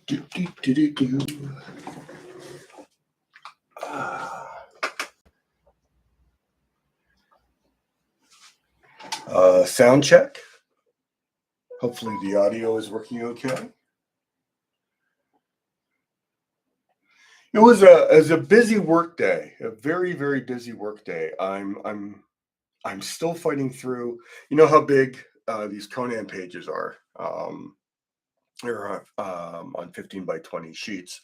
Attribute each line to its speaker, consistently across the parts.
Speaker 1: Do, do, do, do, do. Sound check. Hopefully the audio is working okay. It was a busy work day, a very, very busy work day. I'm still fighting through. You know how big these Conan pages are. They're on 15 by 20 sheets.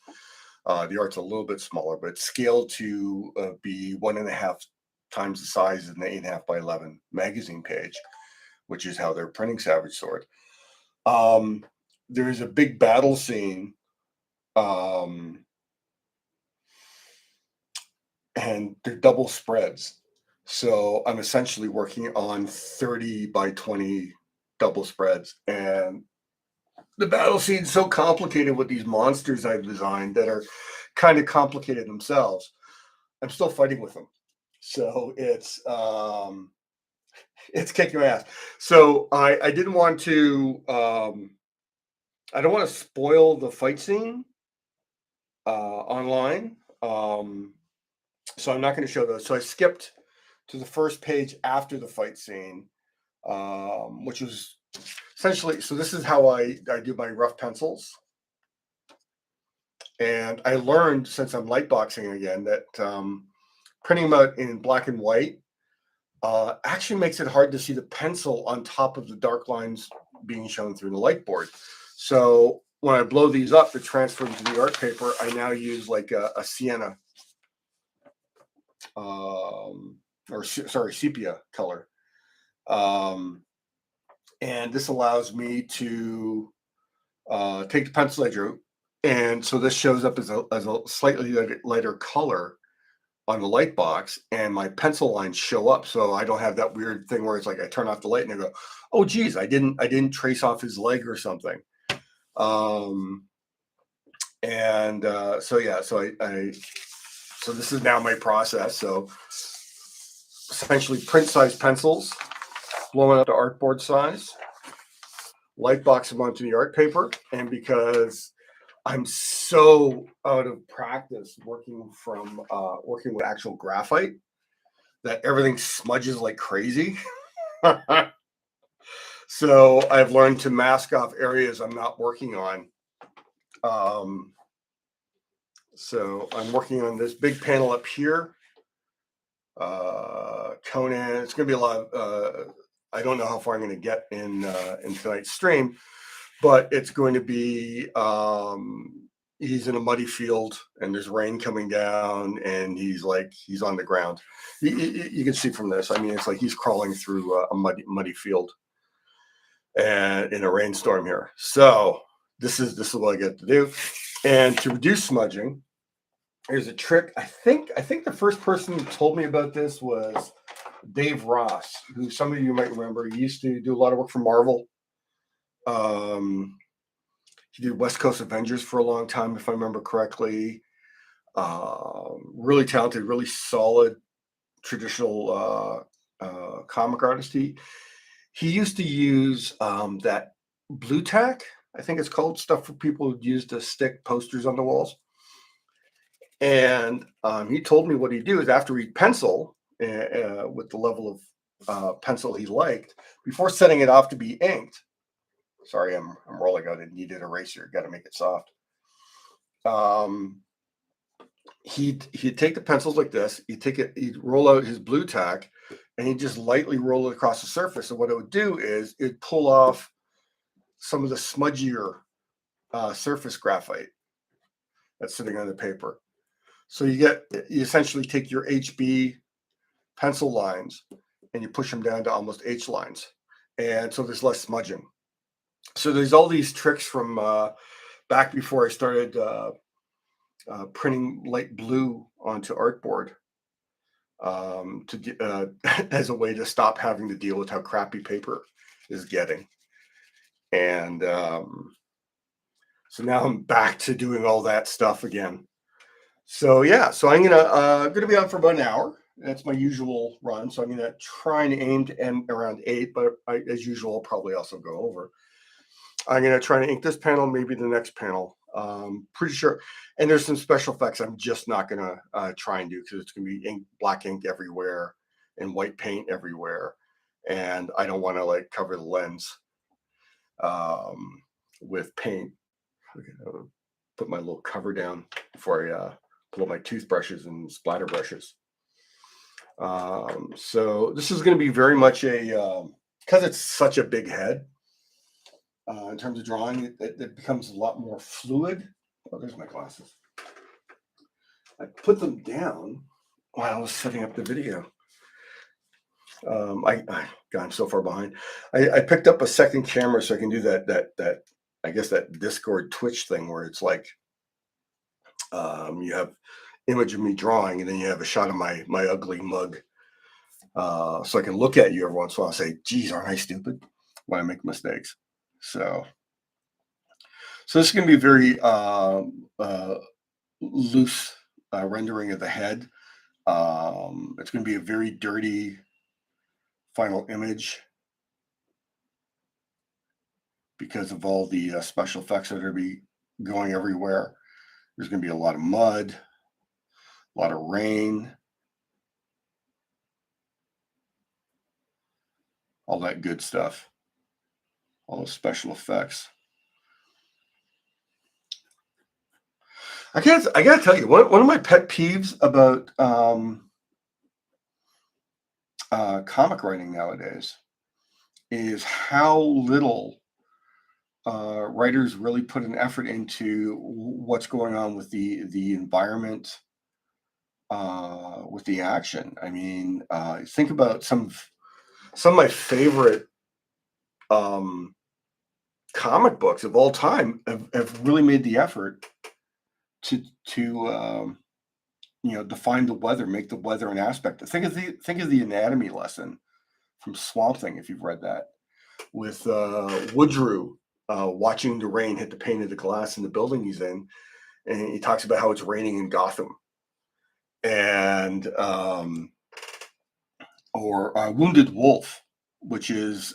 Speaker 1: The art's a little bit smaller, but it's scaled to be 1.5 times the size of an 8.5 by 11 magazine page, which is how they're printing Savage Sword. There's a big battle scene, and they're double spreads. So I'm essentially working on 30 by 20 double spreads, and the battle scene's so complicated with these monsters I've designed that are kind of complicated themselves. I'm still fighting with them, so it's kicking my ass. So I didn't want to. I don't want to spoil the fight scene online, so I'm not going to show those. So I skipped to the first page after the fight scene, which was essentially. So this is how I do my rough pencils, and I learned since I'm lightboxing again that printing them out in black and white actually makes it hard to see the pencil on top of the dark lines being shown through the light board. So when I blow these up to transfer them to the art paper, I now use like a sienna, sepia color. And this allows me to take the pencil edge out. And so this shows up as a slightly lighter color on the light box, and my pencil lines show up, so I don't have that weird thing where it's like I turn off the light and I go, oh geez, I didn't trace off his leg or something. So this is now my process. So essentially print size pencils, blowing up to artboard size, light box them onto the art paper, and because I'm so out of practice working with actual graphite that everything smudges like crazy. So I've learned to mask off areas I'm not working on. So I'm working on this big panel up here. Conan, it's going to be a lot of, I don't know how far I'm going to get in tonight's stream, but it's going to be, he's in a muddy field and there's rain coming down and he's on the ground. You can see from this, I mean, it's like he's crawling through a muddy field and in a rainstorm here. So this is what I get to do. And to reduce smudging, there's a trick. I think the first person who told me about this was Dave Ross, who some of you might remember. He used to do a lot of work for Marvel. He did West Coast Avengers for a long time, if I remember correctly. Really talented, really solid, traditional comic artist. He used to use that blue tack, I think it's called, stuff for people who use to stick posters on the walls. And he told me what he'd do is after he'd pencil with the level of pencil he liked, before setting it off to be inked. Sorry, I'm rolling out a kneaded eraser. Got to make it soft. He'd take the pencils like this. He'd roll out his blue tack, and he'd just lightly roll it across the surface. And what it would do is it'd pull off some of the smudgier surface graphite that's sitting on the paper. So you essentially take your HB pencil lines and you push them down to almost H lines, and so there's less smudging. So there's all these tricks from back before I started printing light blue onto artboard as a way to stop having to deal with how crappy paper is getting. And so now I'm back to doing all that stuff again. So yeah, so I'm gonna be on for about an hour. That's my usual run. So I'm gonna try and aim to end around 8, but as usual, I'll probably also go over. I'm gonna try to ink this panel, maybe the next panel. Pretty sure. And there's some special effects I'm just not gonna try and do because it's gonna be black ink everywhere and white paint everywhere, and I don't want to like cover the lens with paint. Okay, I'll put my little cover down before I pull up my toothbrushes and splatter brushes. So this is going to be very much a because it's such a big head in terms of drawing. It becomes a lot more fluid. Oh, there's my glasses. I put them down while I was setting up the video. I'm so far behind. I picked up a second camera so I can do that I guess that Discord Twitch thing where it's like you have image of me drawing and then you have a shot of my ugly mug, so I can look at you every once in a while and say, "Geez, aren't I stupid?" when I make mistakes. So this is going to be very loose rendering of the head. It's going to be a very dirty final image because of all the special effects that are going to be going everywhere. There's going to be a lot of mud, a lot of rain, all that good stuff, all those special effects. I gotta tell you, one of my pet peeves about comic writing nowadays is how little writers really put an effort into what's going on with the environment, with the action. I mean, think about some of my favorite comic books of all time have really made the effort to define the weather, make the weather an aspect. Think of the anatomy lesson from Swamp Thing, if you've read that, with Woodrue watching the rain hit the pane of the glass in the building he's in, and he talks about how it's raining in Gotham, and or Wounded Wolf, which is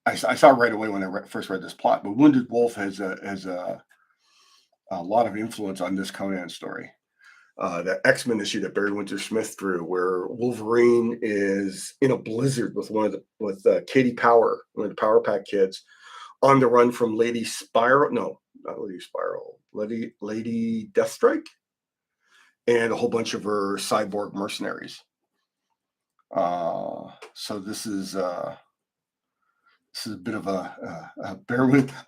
Speaker 1: I saw it right away when I first read this plot, but Wounded Wolf has a lot of influence on this Conan story. That X-Men issue that Barry Windsor-Smith drew, where Wolverine is in a blizzard with Katie Power, one of the Power Pack kids, on the run from Lady Spiral. No, not Lady Spiral. Lady Deathstrike, and a whole bunch of her cyborg mercenaries. So this is a bit of a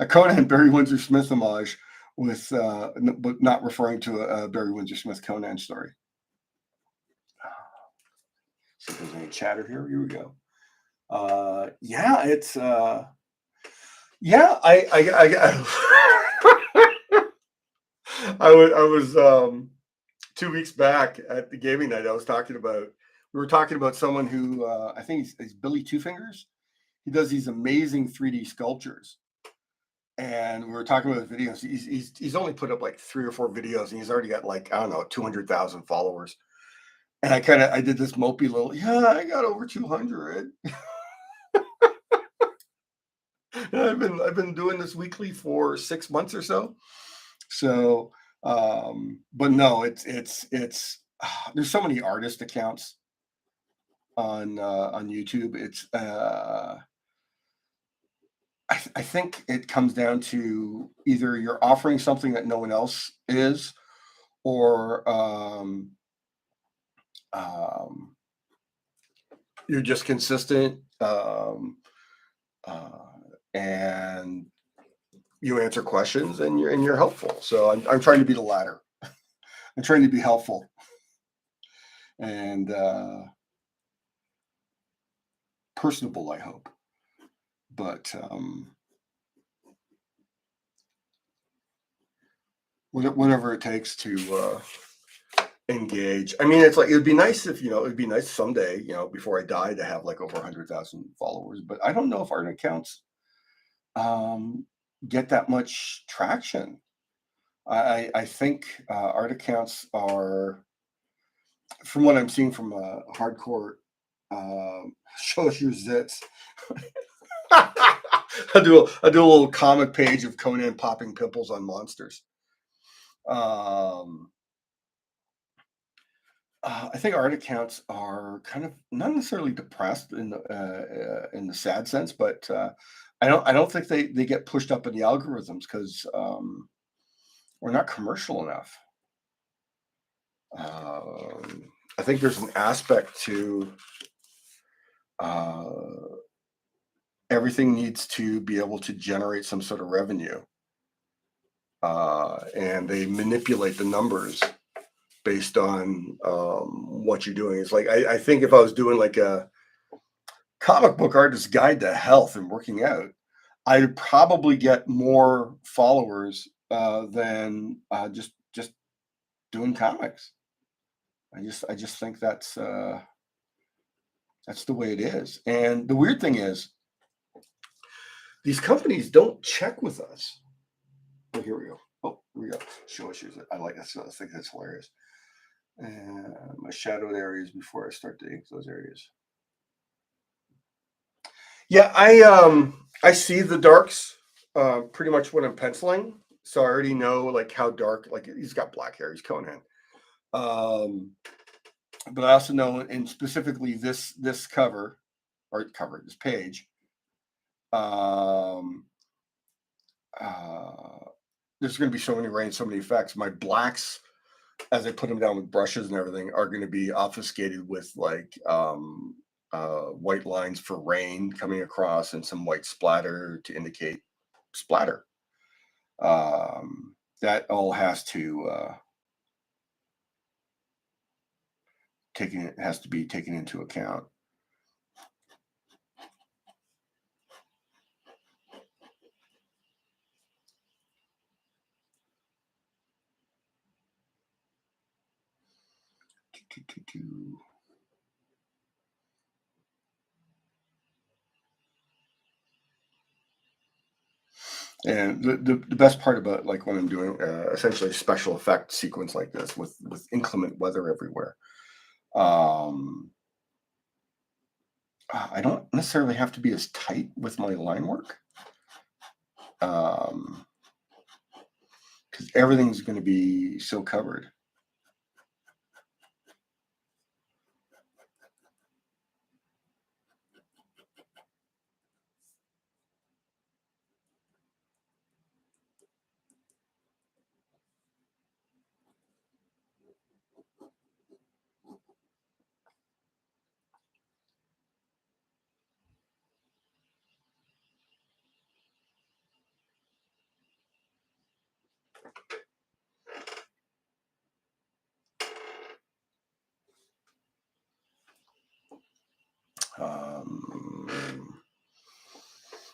Speaker 1: Conan Barry Windsor-Smith homage, with but not referring to a Barry Windsor-Smith Conan story. See if there's any chatter here. Here we go. Yeah, it's yeah. I was 2 weeks back at the gaming night. We were talking about someone who I think he's Billy Two Fingers. He does these amazing 3D sculptures. And we were talking about his videos. He's only put up like 3 or 4 videos, and he's already got like, I don't know, 200,000 followers. And I did this mopey little, yeah, I got over 200. I've been doing this weekly for 6 months or so. So, but no, it's there's so many artist accounts on YouTube. It's I think it comes down to either you're offering something that no one else is, or you're just consistent, and you answer questions, and you're helpful. So I'm trying to be the latter. I'm trying to be helpful and personable, I hope. But whatever it takes to engage. I mean, it's like, it'd be nice if, it'd be nice someday, before I die, to have like over 100,000 followers. But I don't know if art accounts get that much traction. I think art accounts are, from what I'm seeing from hardcore show us your zits. I do a little comic page of Conan popping pimples on monsters. Um, I think art accounts are kind of not necessarily depressed in the sad sense, but I don't think they get pushed up in the algorithms because we're not commercial enough. I think there's an aspect to uh, everything needs to be able to generate some sort of revenue, and they manipulate the numbers based on what you're doing. It's like I think if I was doing like a comic book artist's guide to health and working out, I'd probably get more followers than just doing comics. I just think that's the way it is. And the weird thing is, these companies don't check with us. Oh, here we go. Oh, here we go. Show issues. I like that. I think that's hilarious. And my shadowed areas before I start to ink those areas. Yeah, I see the darks pretty much when I'm penciling, so I already know like how dark. Like he's got black hair. He's Conan. Um, but I also know, and specifically this cover or cover this page. Um, uh, there's going to be so many rain, so many effects. My blacks, as I put them down with brushes and everything, are going to be obfuscated with like white lines for rain coming across and some white splatter to indicate splatter. That all has to has to be taken into account. And the best part about like when I'm doing essentially a special effect sequence like this with inclement weather everywhere, um, I don't necessarily have to be as tight with my line work because everything's going to be so covered.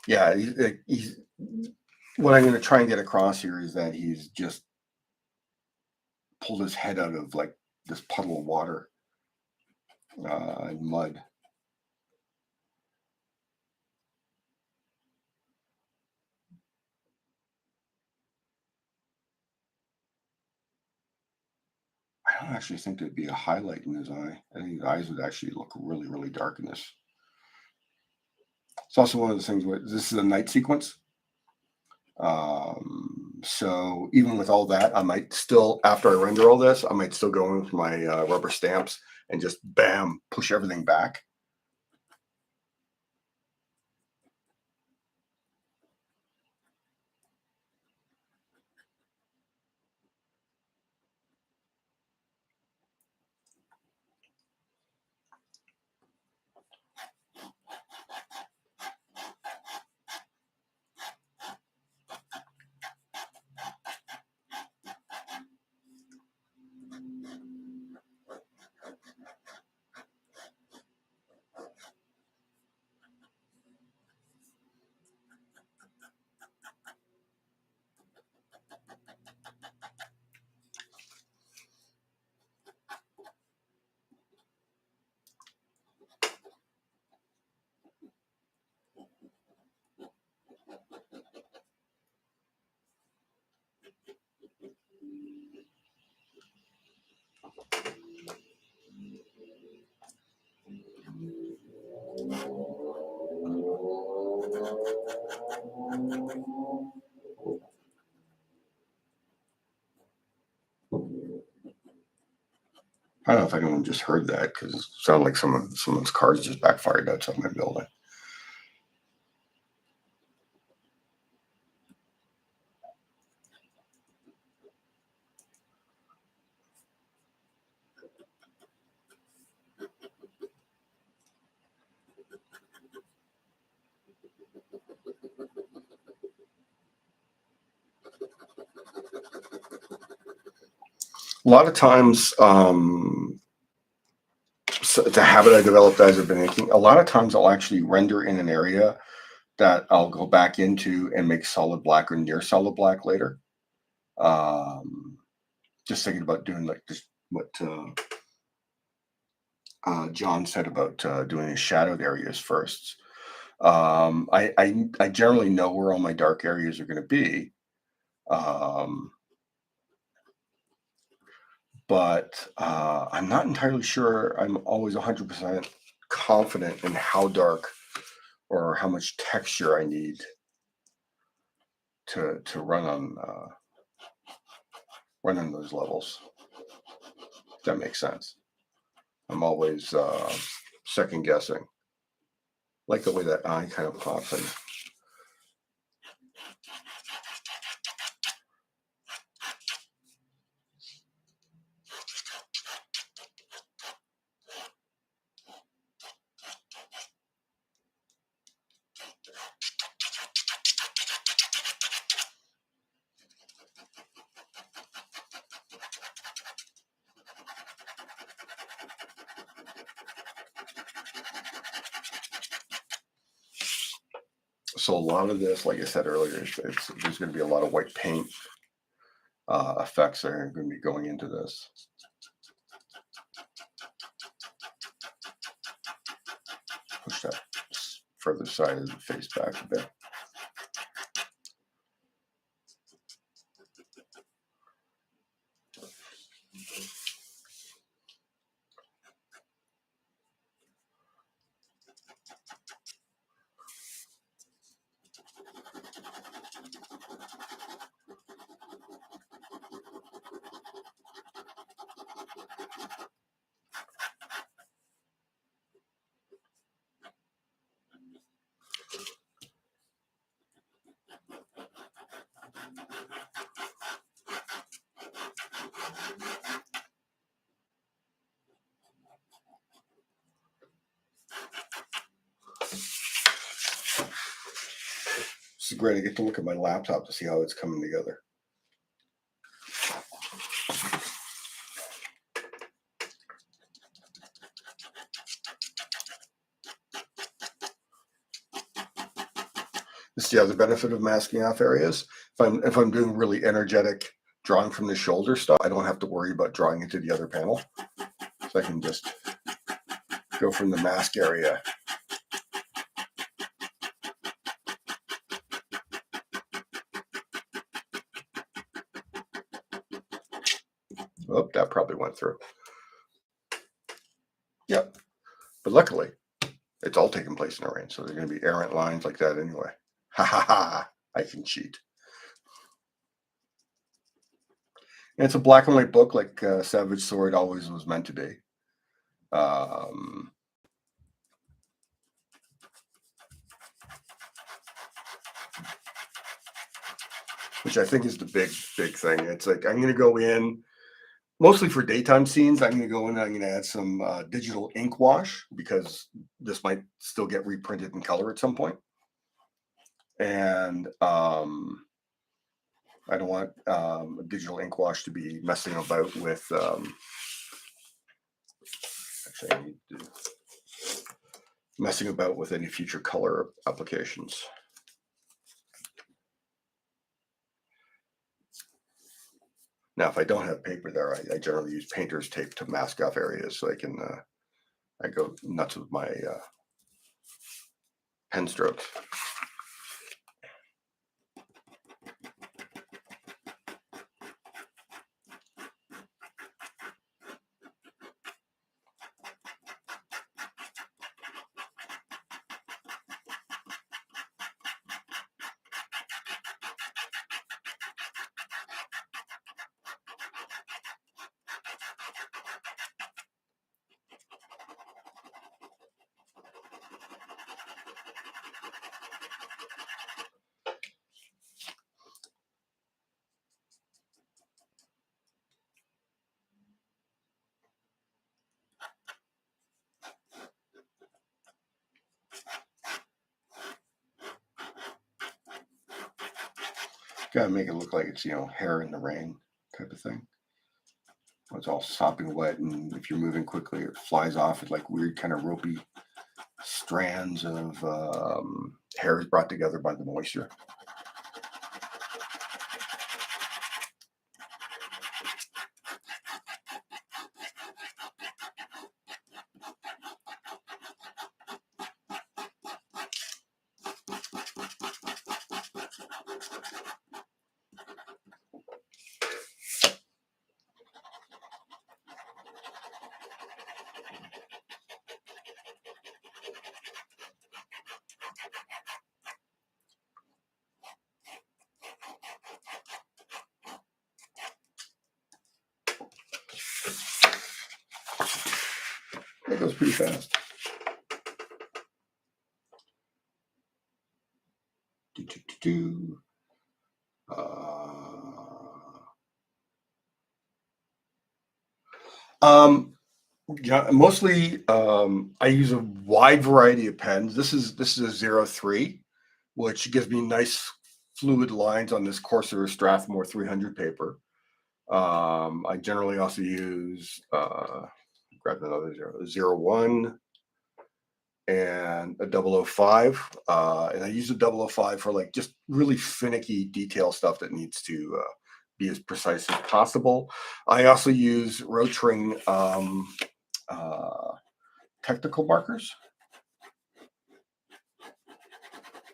Speaker 1: Yeah, he's what I'm going to try and get across here is that he's just pulled his head out of like this puddle of water and mud. I don't actually think there'd be a highlight in his eye. I think his eyes would actually look really, really dark in this. It's also one of those things where this is a night sequence. So even with all that, I might still, after I render all this, I might still go in with my rubber stamps and just bam, push everything back. I don't know if anyone just heard that because it sounded like someone's cars just backfired outside my building. A lot of times, so it's a habit I developed as I've been inking. A lot of times, I'll actually render in an area that I'll go back into and make solid black or near solid black later. Just thinking about doing like just what John said about doing his shadowed areas first. I generally know where all my dark areas are going to be, um, but I'm not entirely sure. I'm always 100% confident in how dark or how much texture I need to run on those levels. If that makes sense. I'm always second guessing. Like the way that eye kind of pops in. So a lot of this, like I said earlier, there's going to be a lot of white paint effects that are going to be going into this. Push that further side of the face back a bit. This is great. I get to look at my laptop to see how it's coming together. This is the other benefit of masking off areas. If I'm doing really energetic drawing from the shoulder stuff, I don't have to worry about drawing into the other panel. So I can just go from the mask area. Oh, that probably went through. Yep. But luckily, it's all taking place in a range. So there's going to be errant lines like that anyway. Ha ha ha. I can cheat. And it's a black and white book like Savage Sword always was meant to be. Which I think is the big thing. It's like I'm going to go in, mostly for daytime scenes. I'm going to go in and I'm going to add some digital ink wash because this might still get reprinted in color at some point. And I don't want digital ink wash to be messing about with. Actually, I need to messing about with any future color applications. Now, if I don't have paper there, I generally use painter's tape to mask off areas so I can. I go nuts with my pen strokes. Gotta make it look like it's, hair in the rain type of thing. It's all sopping wet, and if you're moving quickly, it flies off with like weird kind of ropey strands of hairs brought together by the moisture. That goes pretty fast. Yeah, mostly I use a wide variety of pens. This is a 03, which gives me nice fluid lines on this Corsair Strathmore 300 paper. I generally also use grab another 01 and a 005. And I use a 005 for like just really finicky detail stuff that needs to be as precise as possible. I also use Rotring technical markers.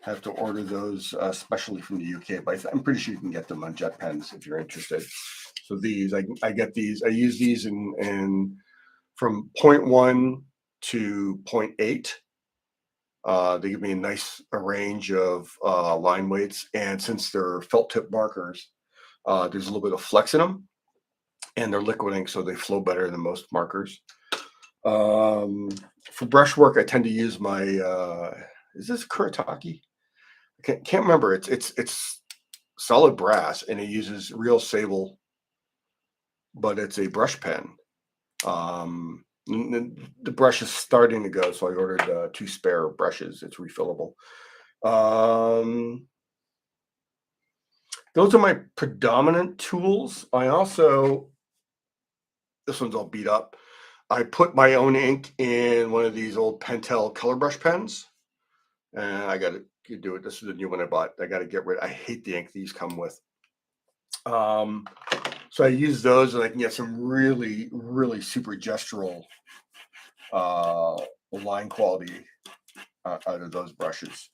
Speaker 1: I have to order those specially from the UK, but I'm pretty sure you can get them on Jet Pens if you're interested. So these, I get these. I use these in from 0.1 to 0.8. They give me a nice range of line weights, and since they're felt tip markers, there's a little bit of flex in them, and they're liquid ink, so they flow better than most markers. For brushwork, I tend to use my is this Kuretake? I can't remember. It's solid brass, and it uses real sable, but it's a brush pen. The brush is starting to go, so I ordered 2 spare brushes. It's refillable. Those are my predominant tools. I also, this one's all beat up. I put my own ink in one of these old Pentel color brush pens, and I got to do it. This is the new one I bought. I got to get rid. I hate the ink these come with. So I use those, and I can get some really, really super gestural line quality out of those brushes.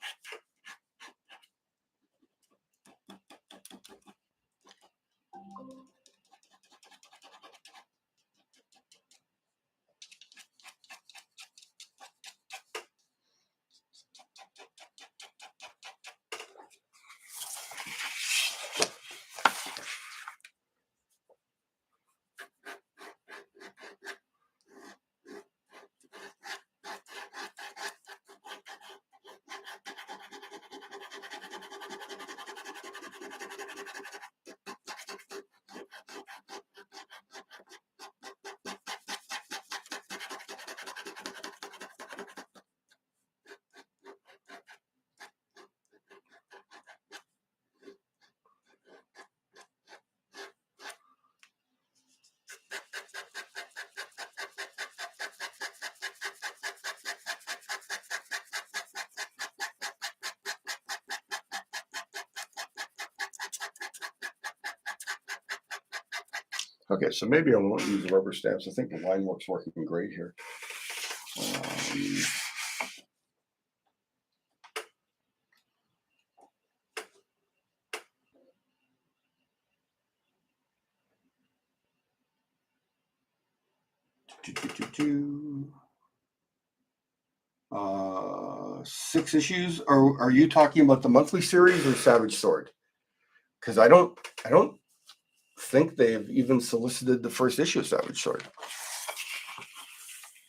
Speaker 1: Okay, so maybe I won't use the rubber stamps. I think the line work's working great here. Six issues. Are you talking about the monthly series or Savage Sword? Because I don't think they've even solicited the first issue of Savage Sword.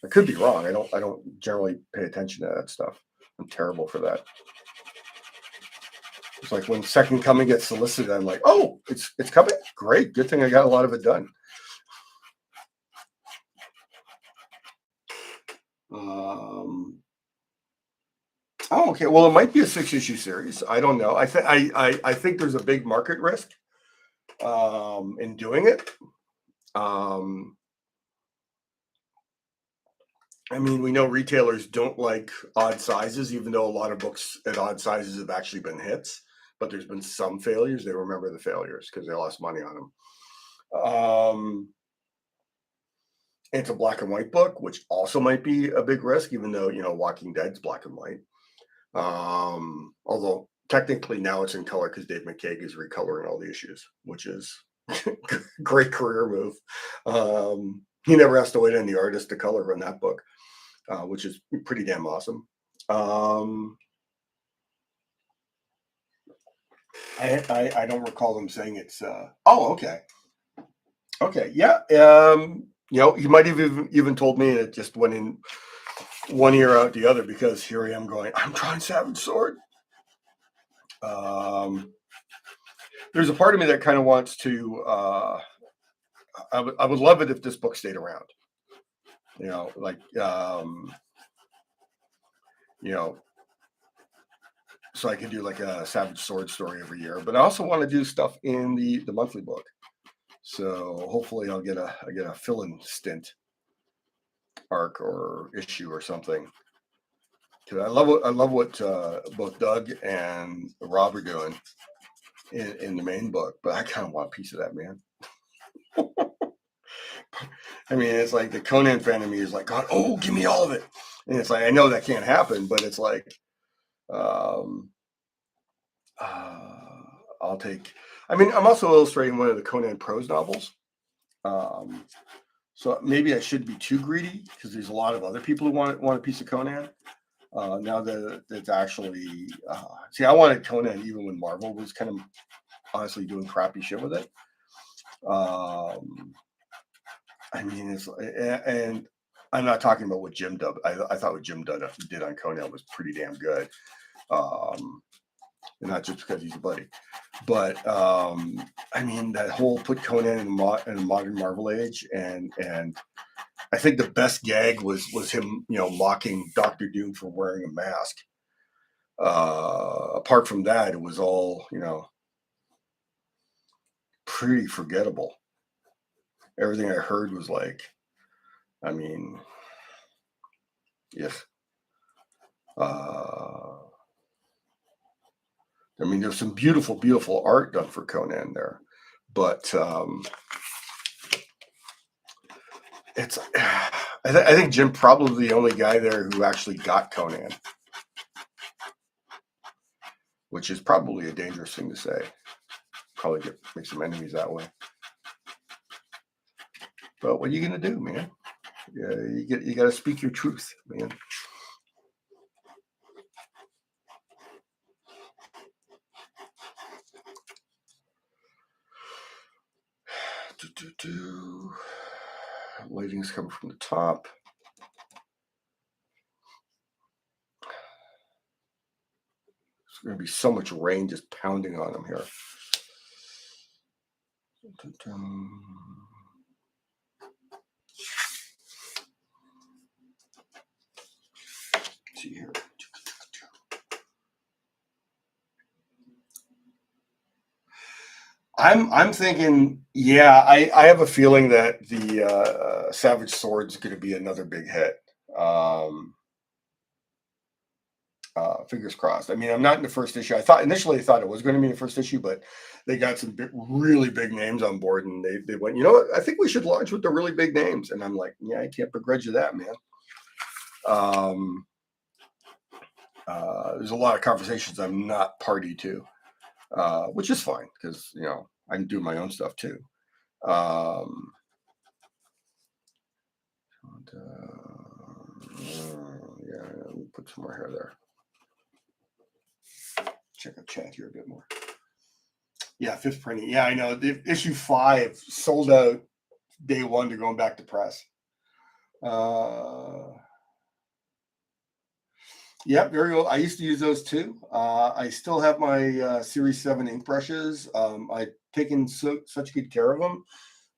Speaker 1: I could be wrong. I don't generally pay attention to that stuff. I'm terrible for that. It's like when Second Coming gets solicited, I'm like, oh, it's coming. Great, good thing I got a lot of it done. Oh, okay. Well, it might be a 6-issue series. I don't know. I think there's a big market risk in doing it. Um, I mean, we know retailers don't like odd sizes, even though a lot of books at odd sizes have actually been hits. But there's been some failures. They remember the failures because they lost money on them. It's a black and white book, which also might be a big risk, even though Walking Dead's black and white. Although technically now it's in color because Dave McCaig is recoloring all the issues, which is great career move. He never has to wait on the artist to color in that book, which is pretty damn awesome. I don't recall them saying it's. Oh, okay, yeah. You might have even told me it just went in one ear out the other because here I am going. I'm trying Savage Sword. There's a part of me that kind of wants to. I would love it if this book stayed around. Like so I could do like a Savage Sword story every year. But I also want to do stuff in the monthly book. So hopefully I'll get a fill-in stint arc or issue or something. Because I love what both Doug and Rob are doing in the main book, but I kind of want a piece of that, man. I mean, it's like the Conan fan of me is like, God, oh, give me all of it. And it's like, I know that can't happen, but it's like, I'll take. I mean, I'm also illustrating one of the Conan prose novels. So maybe I shouldn't be too greedy because there's a lot of other people who want a piece of Conan. Now that it's actually, see, I wanted Conan even when Marvel was kind of honestly doing crappy shit with it. I mean, and I'm not talking about what Jim Zub. I thought what Jim Zub did on Conan was pretty damn good. And not just because he's a buddy, but I mean that whole put Conan in the modern Marvel age, and I think the best gag was him, mocking Doctor Doom for wearing a mask. Apart from that, it was all pretty forgettable. Everything I heard was like, I mean, yes. I mean, there's some beautiful, beautiful art done for Conan there, but it's. I think Jim probably the only guy there who actually got Conan, which is probably a dangerous thing to say. Probably make some enemies that way. But what are you gonna do, man? Yeah, you got to speak your truth, man. Lighting's coming from the top. There's going to be so much rain just pounding on them here. Let's see here. I'm thinking, yeah, I have a feeling that the Savage Sword is going to be another big hit. Fingers crossed. I mean, I'm not in the first issue. Initially I thought it was going to be the first issue, but they got some really big names on board, and they went, you know what? I think we should launch with the really big names. And I'm like, yeah, I can't begrudge you that, man. There's a lot of conversations I'm not party to, which is fine because I can do my own stuff too. Yeah, we'll put some more hair there. Check out chat here a bit more. Yeah, fifth printing. Yeah, I know. The issue 5 sold out day 1 to going back to press. Yeah, very old. I used to use those too. I still have my Series 7 ink brushes. I've taken such good care of them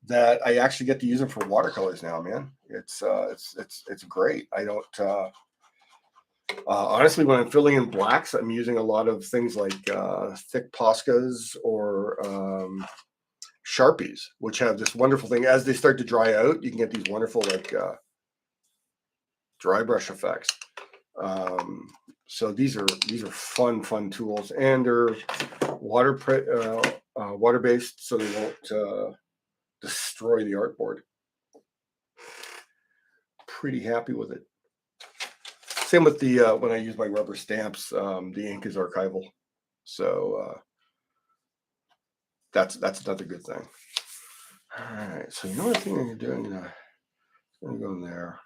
Speaker 1: that I actually get to use them for watercolors now, man. It's great. I don't. Honestly, when I'm filling in blacks, I'm using a lot of things like thick Poscas or Sharpies, which have this wonderful thing. As they start to dry out, you can get these wonderful like dry brush effects. Um, so these are fun tools, and they're water based, so they won't destroy the artboard. Pretty happy with it. Same with the when I use my rubber stamps, the ink is archival, so that's another good thing. All right, so you know what thing you're doing? I'm gonna go in there.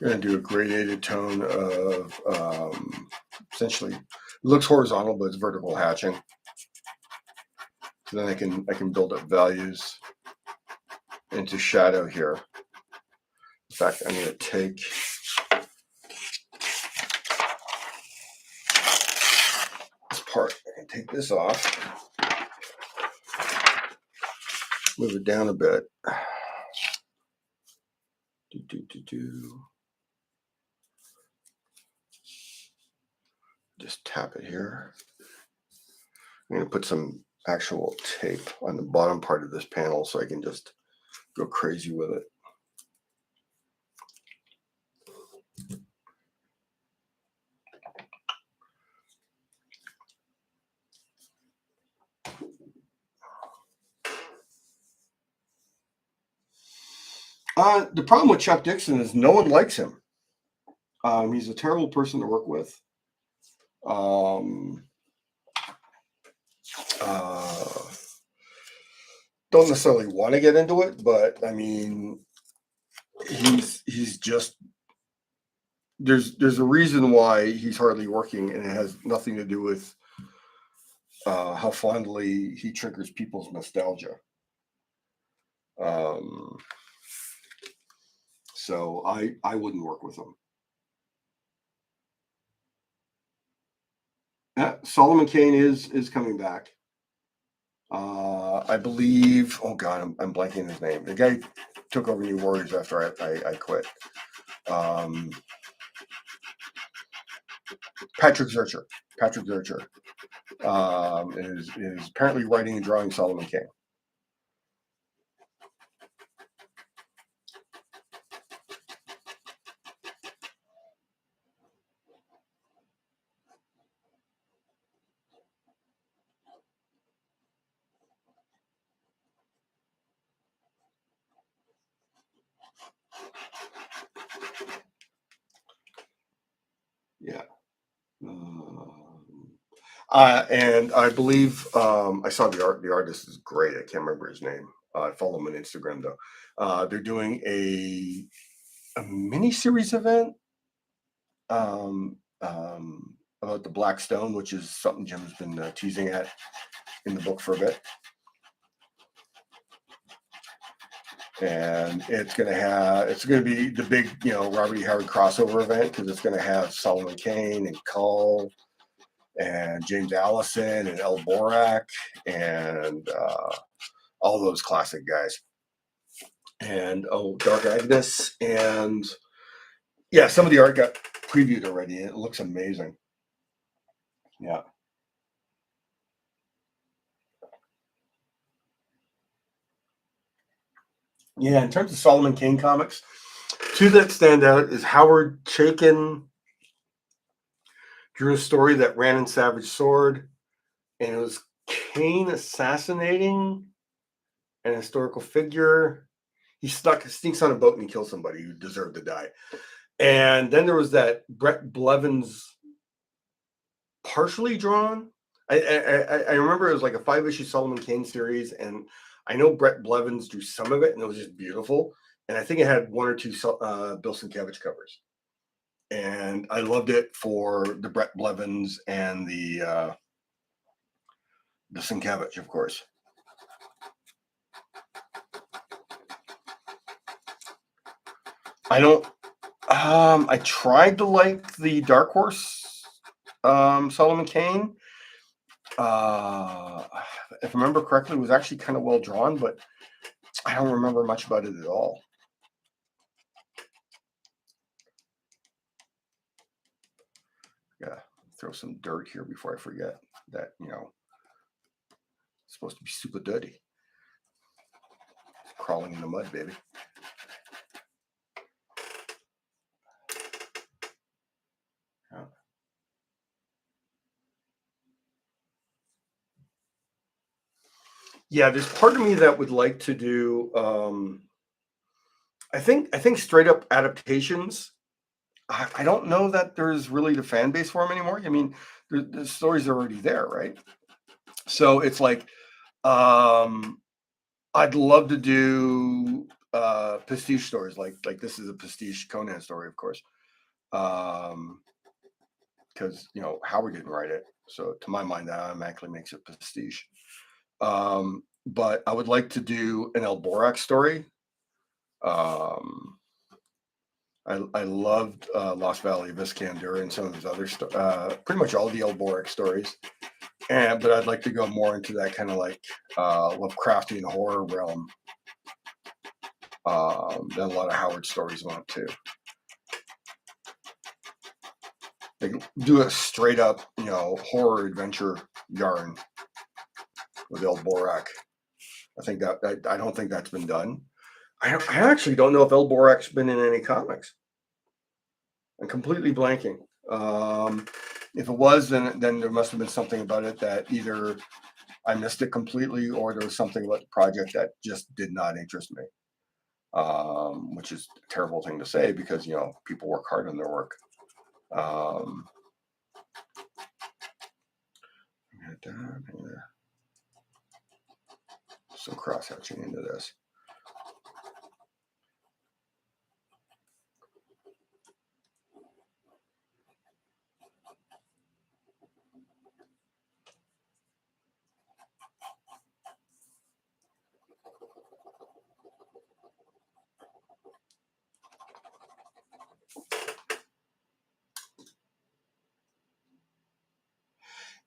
Speaker 1: I'm gonna do a gradated tone of essentially it looks horizontal, but it's vertical hatching. So then I can build up values into shadow here. In fact, I'm gonna take this part. I can take this off, move it down a bit. Just tap it here. I'm going to put some actual tape on the bottom part of this panel so I can just go crazy with it. The problem with Chuck Dixon is no one likes him. He's a terrible person to work with. Don't necessarily want to get into it, but I mean, he's just there's a reason why he's hardly working, and it has nothing to do with how fondly he triggers people's nostalgia. So I wouldn't work with him. Solomon Kane is coming back. I believe. Oh God, I'm blanking his name. The guy took over New Warriors after I quit. Patrick Zurcher. Patrick Zurcher is apparently writing and drawing Solomon Kane. Yeah. And I believe I saw the art. The artist is great. I can't remember his name. I follow him on Instagram though. They're doing a mini series event about the Black Stone, which is something Jim's been teasing at in the book for a bit. And it's going to be the big, Robert E. Howard crossover event, because it's going to have Solomon Kane and Cull and James Allison and El Borak and all those classic guys. And Dark Agnes, and yeah, some of the art got previewed already. It looks amazing. Yeah. Yeah, in terms of Solomon Kane comics, two that stand out is Howard Chaykin drew a story that ran in Savage Sword, and it was Kane assassinating an historical figure. He sneaks on a boat and he kills somebody who deserved to die. And then there was that Brett Blevins partially drawn. I remember it was like a 5-issue Solomon Kane series, and I know Brett Blevins drew some of it, and it was just beautiful. And I think it had 1 or 2 Bill Sienkiewicz covers, and I loved it for the Brett Blevins and the Sienkiewicz, of course. I don't. I tried to like the Dark Horse, Solomon Kane. Uh, if I remember correctly, it was actually kind of well drawn, but I don't remember much about it at all. Yeah, throw some dirt here before I forget that, it's supposed to be super dirty. It's crawling in the mud, baby. Yeah. Yeah, there's part of me that would like to do. I think straight up adaptations. I don't know that there's really the fan base for them anymore. I mean, the stories are already there, right? So it's like, um, I'd love to do pastiche stories, like this is a pastiche Conan story, of course, because Howard didn't write it, so to my mind that automatically makes it pastiche. But I would like to do an Elborak story. Um, I loved Lost Valley of Iskander and some of his other pretty much all the Elborak stories. But I'd like to go more into that kind of like Lovecraftian horror realm that a lot of Howard stories want to. Like do a straight up, horror adventure yarn with Elborak. I don't think that's been done. I actually don't know if Elborak's been in any comics. I'm completely blanking. If it was, then there must have been something about it that either I missed it completely, or there was something about the project that just did not interest me. Which is a terrible thing to say because people work hard on their work. Um, some cross hatching into this.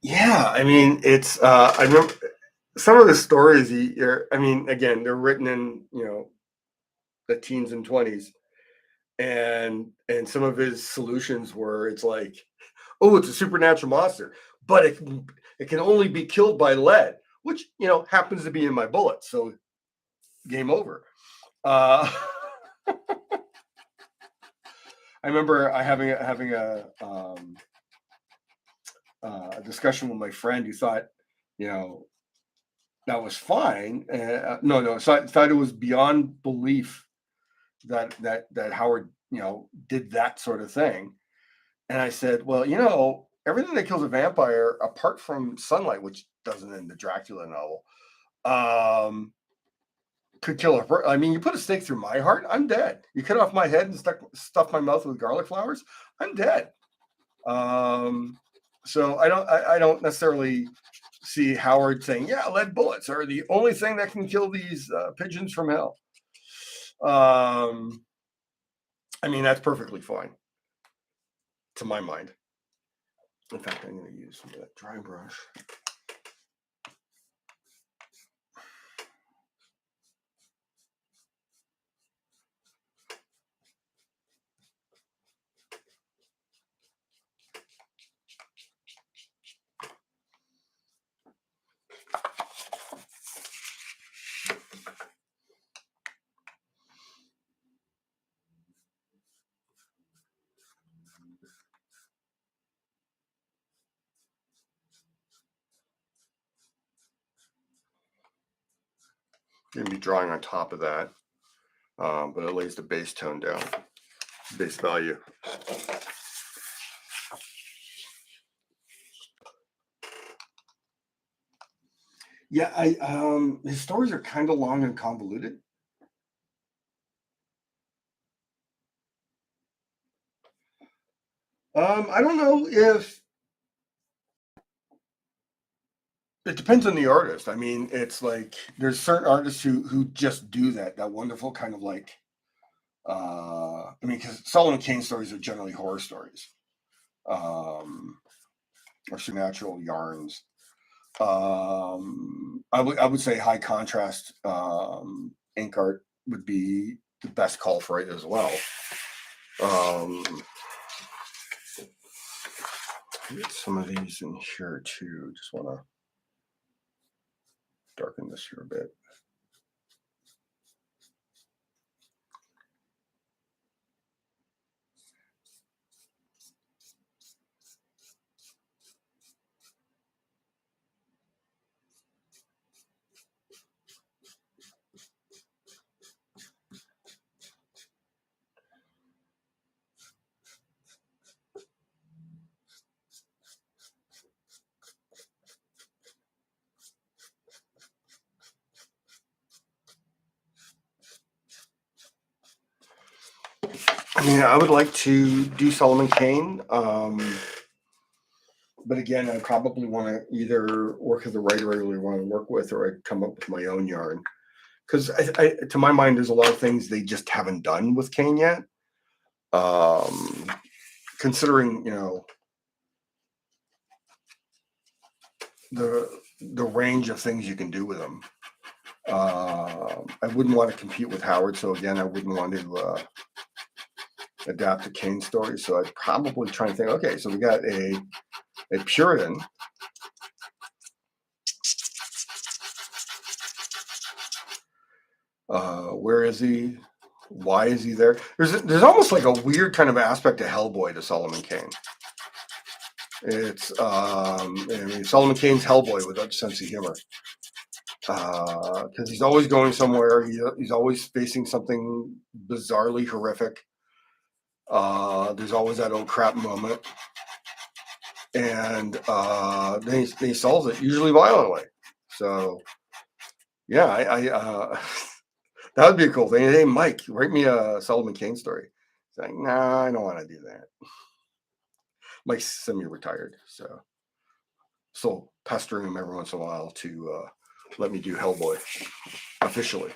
Speaker 1: Yeah, I mean, it's. I remember some of the stories. I mean, again, they're written in the teens and 20s, and some of his solutions were it's like, oh, it's a supernatural monster, but it can only be killed by lead, which happens to be in my bullet, so game over. Uh, I remember having a discussion with my friend who thought, you know, that was fine. No, so I thought it was beyond belief that Howard, did that sort of thing. And I said, well, everything that kills a vampire, apart from sunlight, which doesn't in the Dracula novel, um, could kill a person. I mean, you put a stake through my heart, I'm dead. You cut off my head and stuff my mouth with garlic flowers, I'm dead. Um, so I don't necessarily see Howard saying, yeah, lead bullets are the only thing that can kill these pigeons from hell. I mean, that's perfectly fine to my mind. In fact, I'm going to use that dry brush. Going to be drawing on top of that, but it lays the base tone down, base value. Yeah, his stories are kind of long and convoluted. I don't know if it depends on the artist. I mean, it's like there's certain artists who just do that wonderful kind of like I mean, because Solomon Kane stories are generally horror stories, or supernatural yarns. I would say high contrast ink art would be the best call for it as well. Get some of these in here too. Just want to darken this here a bit. I mean, I would like to do Solomon Kane, but again, I probably want to either work with a writer I really want to work with, or I come up with my own yarn. Because to my mind, there's a lot of things they just haven't done with Kane yet. Considering, you know, the range of things you can do with them. I wouldn't want to compete with Howard, so again, I wouldn't want to adapt a Kane story. So I'd probably try and think, okay, so we got a Puritan. Where is he? Why is he there? There's almost like a weird kind of aspect to Hellboy to Solomon Kane. It's I mean, Solomon Kane's Hellboy with that sense of humor, because he's always going somewhere. He's always facing something bizarrely horrific. There's always that oh crap moment, and then he solves it, usually violently. So yeah, I that would be a cool thing. Hey, Mike, write me a Solomon Kane story. It's like, nah, I don't want to do that. Mike's semi-retired, so still pestering him every once in a while to let me do Hellboy officially.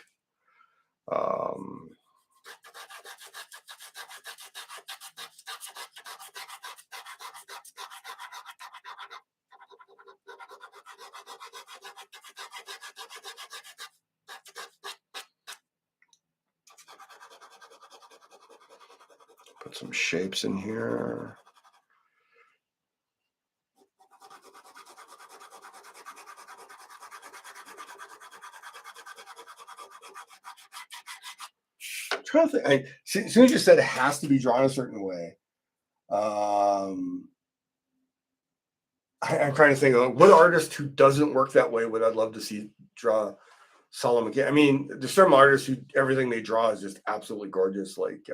Speaker 1: Put some shapes in here. I'm trying to think. As soon as you said it has to be drawn a certain way, I'm trying to think of what artist who doesn't work that way would I'd love to see draw Solomon Kane. I mean, there's some artists who everything they draw is just absolutely gorgeous, like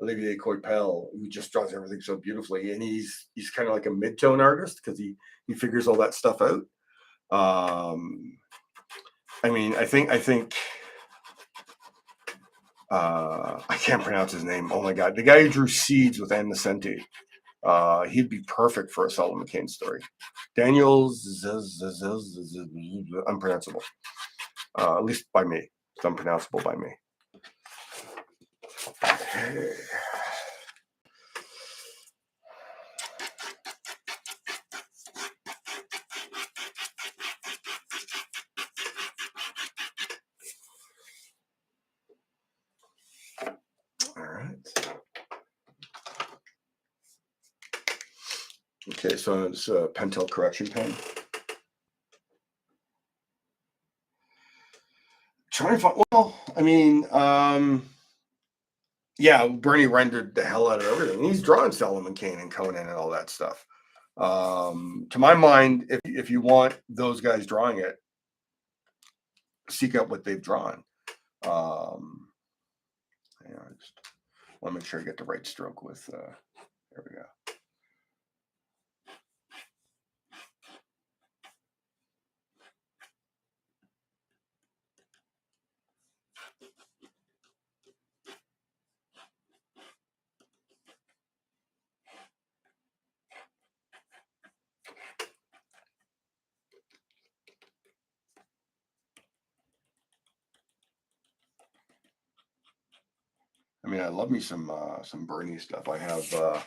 Speaker 1: Olivier Coipel, who just draws everything so beautifully, and he's kind of like a mid-tone artist because he figures all that stuff out. I mean, I think I can't pronounce his name. Oh my god, the guy who drew Seeds with Ann Nesenti. He'd be perfect for a Solomon Kane story. Daniel's unpronounceable, at least by me. It's unpronounceable by me. Okay. All right. Okay, so it's a Pentel correction pen. Trying to find. Well, I mean, yeah, Bernie rendered the hell out of everything. He's drawing Solomon Kane and Conan and all that stuff. To my mind, if you want those guys drawing it, seek out what they've drawn. I just want to make sure I get the right stroke with. There we go. I mean, I love me some Bernie stuff. I have a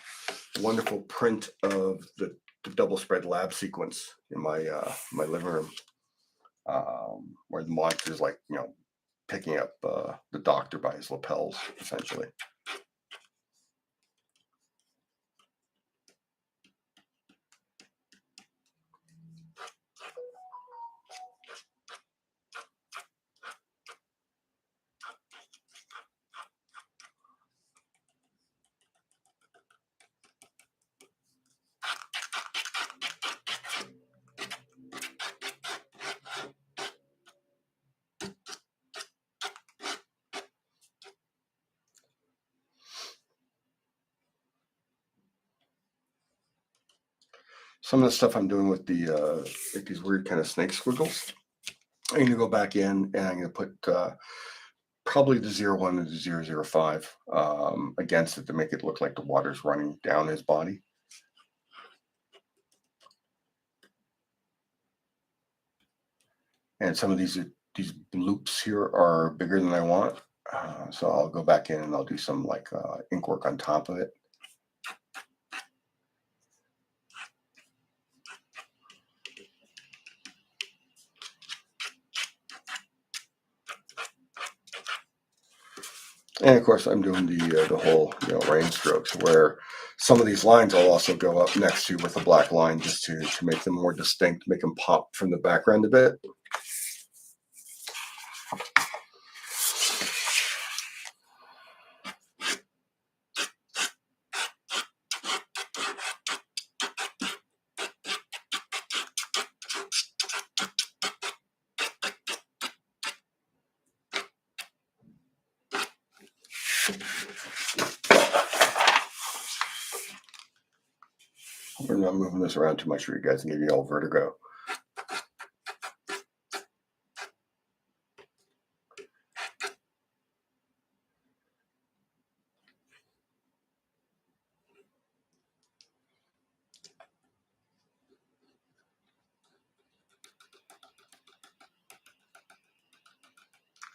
Speaker 1: wonderful print of the double spread lab sequence in my living room, where the monster's like, picking up the doctor by his lapels, essentially. Some of the stuff I'm doing with the like these weird kind of snake squiggles, I'm going to go back in and I'm going to put probably the 01 and the 005 against it to make it look like the water's running down his body. And some of these loops here are bigger than I want. So I'll go back in and I'll do some like ink work on top of it. And of course, I'm doing the whole rain strokes, where some of these lines I'll also go up next to with a black line just to make them more distinct, make them pop from the background a bit. We're not moving this around too much for you guys and give you all vertigo.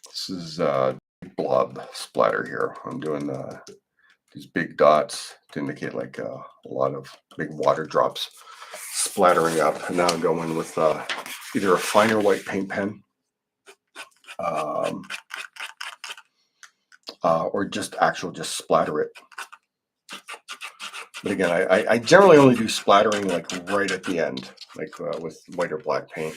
Speaker 1: This is blob splatter here. I'm doing these big dots to indicate like a lot of big water drops splattering up. And now I'm going with either a finer white paint pen or just splatter it. But again, I generally only do splattering like right at the end, like with white or black paint.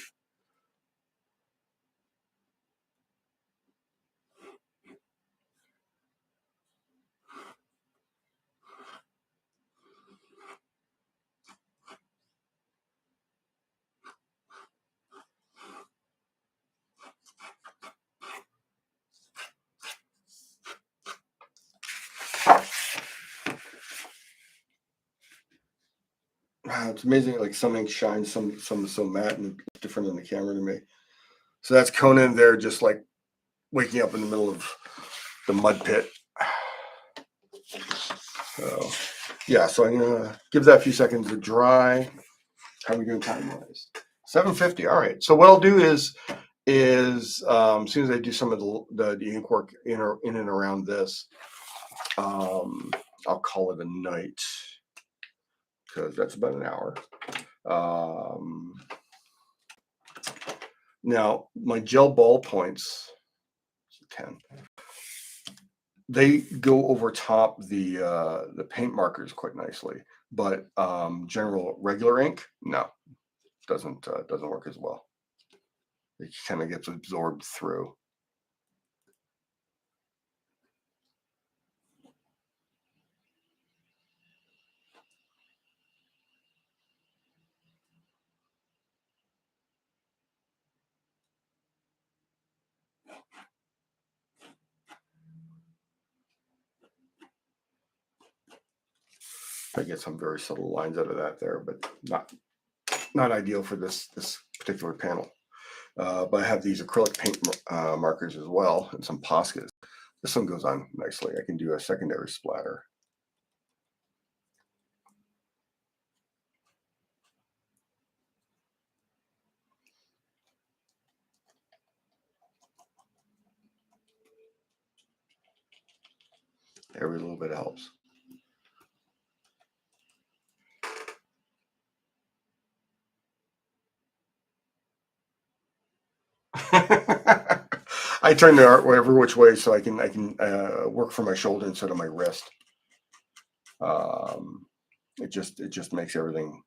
Speaker 1: Wow, it's amazing, like some ink shines, some is so matte and different on the camera to me. So that's Conan there, just like waking up in the middle of the mud pit. So yeah, so I'm gonna give that a few seconds to dry. How are we doing time wise? 7:50. All right. So what I'll do is as soon as I do some of the ink work in and around this, I'll call it a night because that's about an hour. Now my gel ball points, 10. They go over top the paint markers quite nicely, but general regular ink, no, doesn't work as well. It kind of gets absorbed through. I get some very subtle lines out of that there, but not ideal for this particular panel. But I have these acrylic paint markers as well, and some Poscas. This one goes on nicely. I can do a secondary splatter. Every little bit helps. I turn the art whatever which way so I can work from my shoulder instead of my wrist. It just makes everything.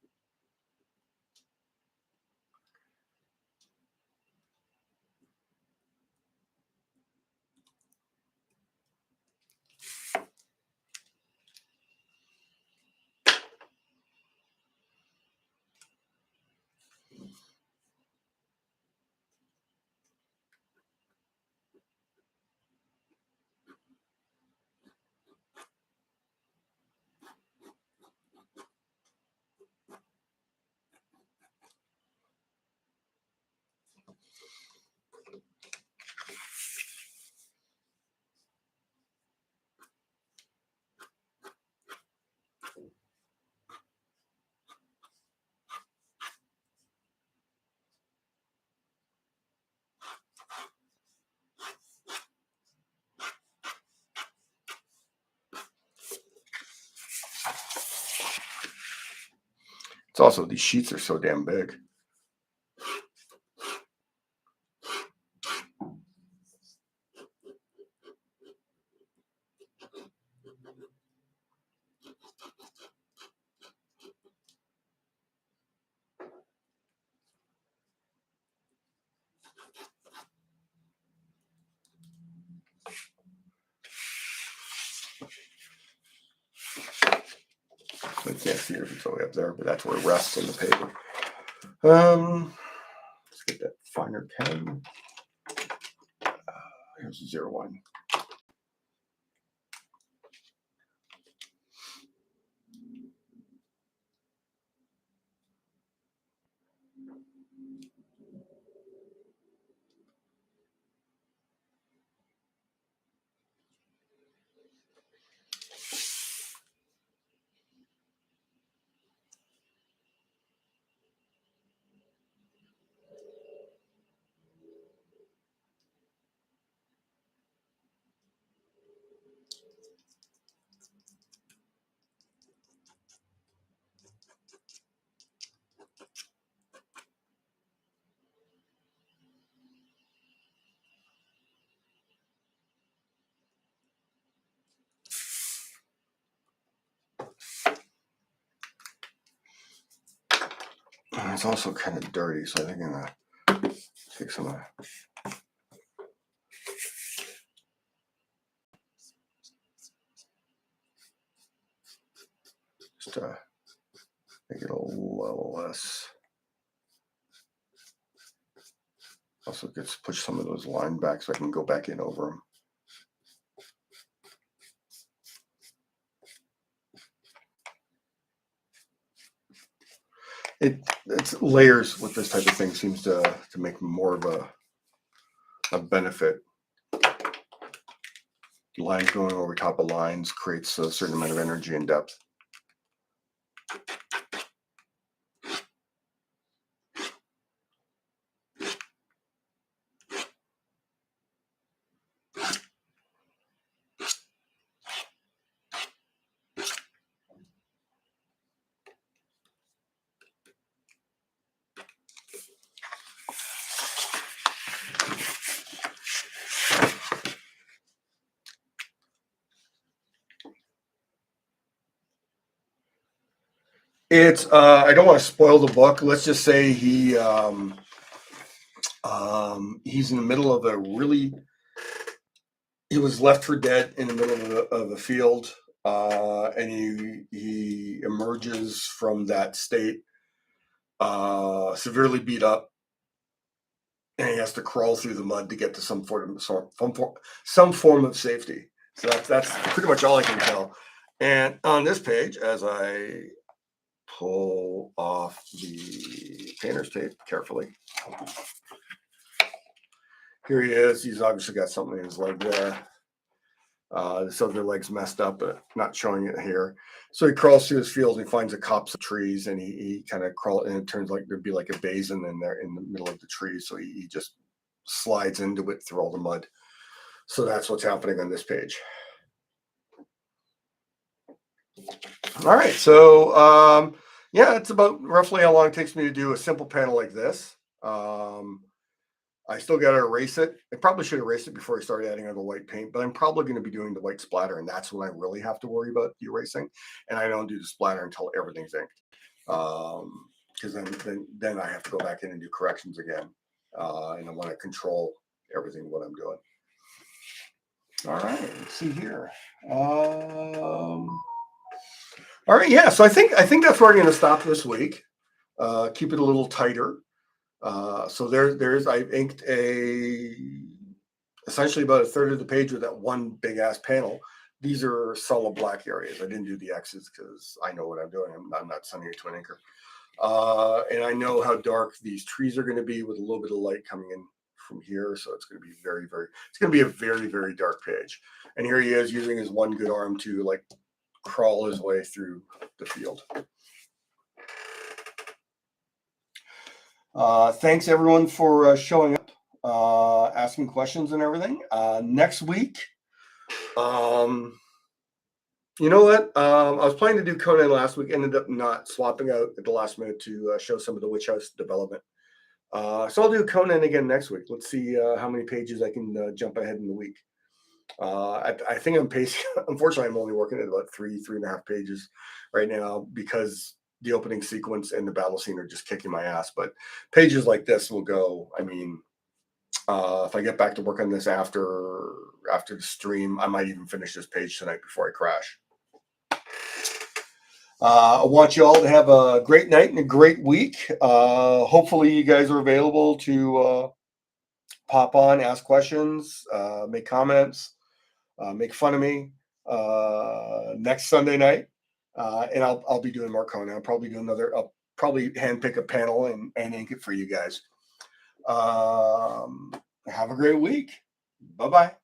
Speaker 1: It's also these sheets are so damn big. I can't see it if it's all the way up there, but that's where it rests on the paper. Let's get that finer pen. Here's a 01. It's also kind of dirty, so I think I'm gonna take some just make it a little less. Also, gets push some of those line back so I can go back in over them. It's layers with this type of thing seems to make more of a benefit. Lines going over top of lines creates a certain amount of energy and depth. It's I don't want to spoil the book. Let's just say he's in the middle of a really. He was left for dead in the middle of a field, and he emerges from that state severely beat up, and he has to crawl through the mud to get to some form of safety. So that's pretty much all I can tell. And on this page, as I pull off the painter's tape carefully. Here he is. He's obviously got something in his leg there. This other leg's messed up, but not showing it here. So he crawls through his field and he finds a copse of trees, and he kind of crawls, and it turns like there'd be like a basin in there in the middle of the trees. So he just slides into it through all the mud. So that's what's happening on this page. All right, so yeah, it's about roughly how long it takes me to do a simple panel like this. I still got to erase it. I probably should erase it before I start adding other white paint, but I'm probably going to be doing the white splatter, and that's when I really have to worry about the erasing. And I don't do the splatter until everything's inked, because then I have to go back in and do corrections again, and I want to control everything what I'm doing. All right, let's see here. All right, yeah. So I think that's where I'm going to stop this week. Keep it a little tighter. So there's I inked essentially about a third of the page with that one big ass panel. These are solid black areas. I didn't do the X's because I know what I'm doing. I'm not sending it to an inker. And I know how dark these trees are going to be with a little bit of light coming in from here. So it's going to be it's going to be a very, very dark page. And here he is using his one good arm to like crawl his way through the field. Thanks everyone for showing up, asking questions and everything. Next week, you know what? I was planning to do Conan last week, ended up not swapping out at the last minute to show some of the Witch House development. So I'll do Conan again next week. Let's see how many pages I can jump ahead in the week. I think I'm pacing. Unfortunately, I'm only working at about 3.5 pages right now because the opening sequence and the battle scene are just kicking my ass. But pages like this will go. I mean, if I get back to work on this after the stream, I might even finish this page tonight before I crash. I want you all to have a great night and a great week. Hopefully, you guys are available to pop on, ask questions, make comments. Make fun of me next Sunday night, and I'll be doing more Conan. I'll probably do another. I'll probably handpick a panel and ink it for you guys. Have a great week. Bye bye.